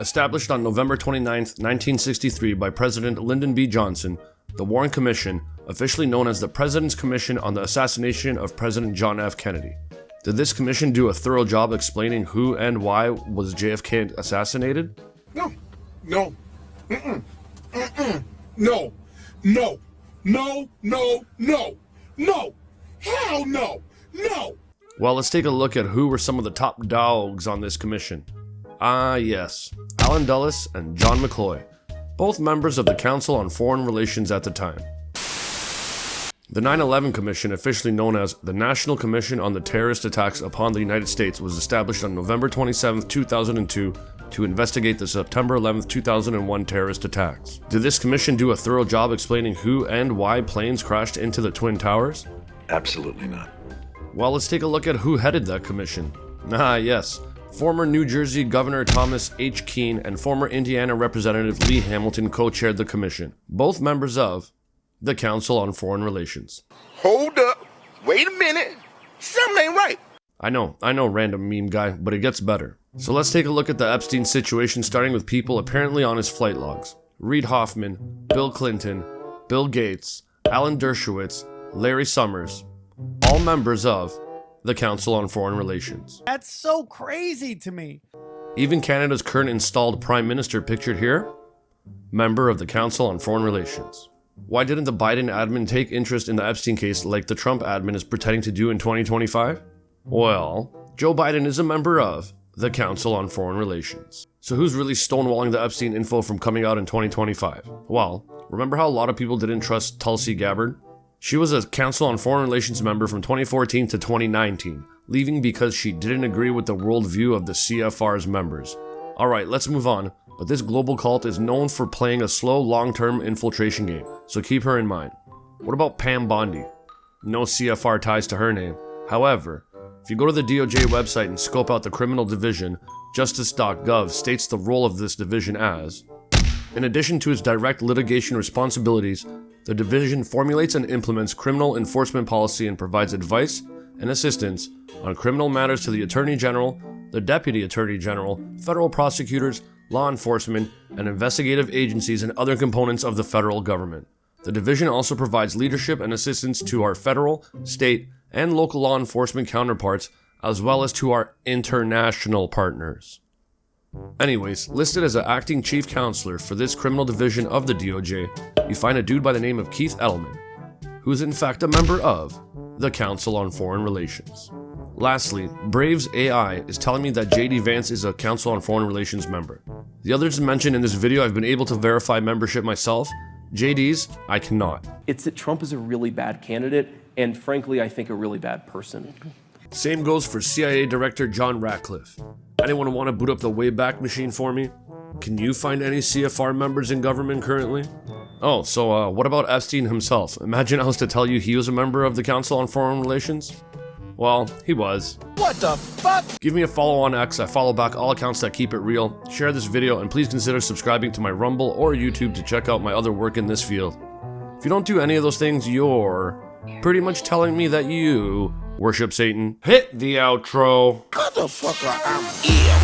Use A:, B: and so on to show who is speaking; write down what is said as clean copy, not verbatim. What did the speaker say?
A: Established on November 29, 1963 by President Lyndon B. Johnson, the Warren Commission, officially known as the President's Commission on the Assassination of President John F. Kennedy. Did this commission do a thorough job explaining who and why was JFK assassinated?
B: No. No. Mm-mm. Mm-mm. No. No. No. No. No. No. Hell no. No.
A: Well, let's take a look at who were some of the top dogs on this commission. Yes, Allen Dulles and John McCloy, both members of the Council on Foreign Relations at the time. The 9/11 Commission, officially known as the National Commission on the Terrorist Attacks upon the United States, was established on November 27, 2002 to investigate the September 11, 2001 terrorist attacks. Did this commission do a thorough job explaining who and why planes crashed into the Twin Towers?
C: Absolutely not.
A: Well, let's take a look at who headed that commission. Yes. Former New Jersey Governor Thomas H. Keane and former Indiana Representative Lee Hamilton co-chaired the commission, both members of the Council on Foreign Relations.
B: Hold up. Wait a minute. Something ain't right.
A: I know, random meme guy, but it gets better. So let's take a look at the Epstein situation, starting with people apparently on his flight logs. Reid Hoffman, Bill Clinton, Bill Gates, Alan Dershowitz, Larry Summers, all members of the Council on Foreign Relations.
D: That's so crazy to me.
A: Even Canada's current installed Prime Minister, pictured here, member of the Council on Foreign Relations. Why didn't the Biden admin take interest in the Epstein case like the Trump admin is pretending to do in 2025? Well, Joe Biden is a member of the Council on Foreign Relations. So who's really stonewalling the Epstein info from coming out in 2025? Well, remember how a lot of people didn't trust Tulsi Gabbard? She was a Council on Foreign Relations member from 2014 to 2019, leaving because she didn't agree with the worldview of the CFR's members. Alright, let's move on, but this global cult is known for playing a slow, long-term infiltration game, so keep her in mind. What about Pam Bondi? No CFR ties to her name. However, if you go to the DOJ website and scope out the criminal division, justice.gov states the role of this division as, in addition to its direct litigation responsibilities, the division formulates and implements criminal enforcement policy and provides advice and assistance on criminal matters to the Attorney General, the Deputy Attorney General, federal prosecutors, law enforcement, and investigative agencies and other components of the federal government. The division also provides leadership and assistance to our federal, state, and local law enforcement counterparts, as well as to our international partners. Anyways, listed as an acting chief counselor for this criminal division of the DOJ, you find a dude by the name of Keith Edelman, who is in fact a member of the Council on Foreign Relations. Lastly, Braves AI is telling me that JD Vance is a Council on Foreign Relations member. The others mentioned in this video I've been able to verify membership myself. JD's, I cannot.
E: It's that Trump is a really bad candidate, and frankly, I think a really bad person.
A: Same goes for CIA Director John Ratcliffe. Anyone want to boot up the Wayback Machine for me? Can you find any CFR members in government currently? Oh, so what about Epstein himself? Imagine I was to tell you he was a member of the Council on Foreign Relations. Well, he was.
D: What the fuck?
A: Give me a follow on X. I follow back all accounts that keep it real. Share this video and please consider subscribing to my Rumble or YouTube to check out my other work in this field. If you don't do any of those things, you're pretty much telling me that you worship Satan. Hit the outro.
B: Motherfucker, I'm ill.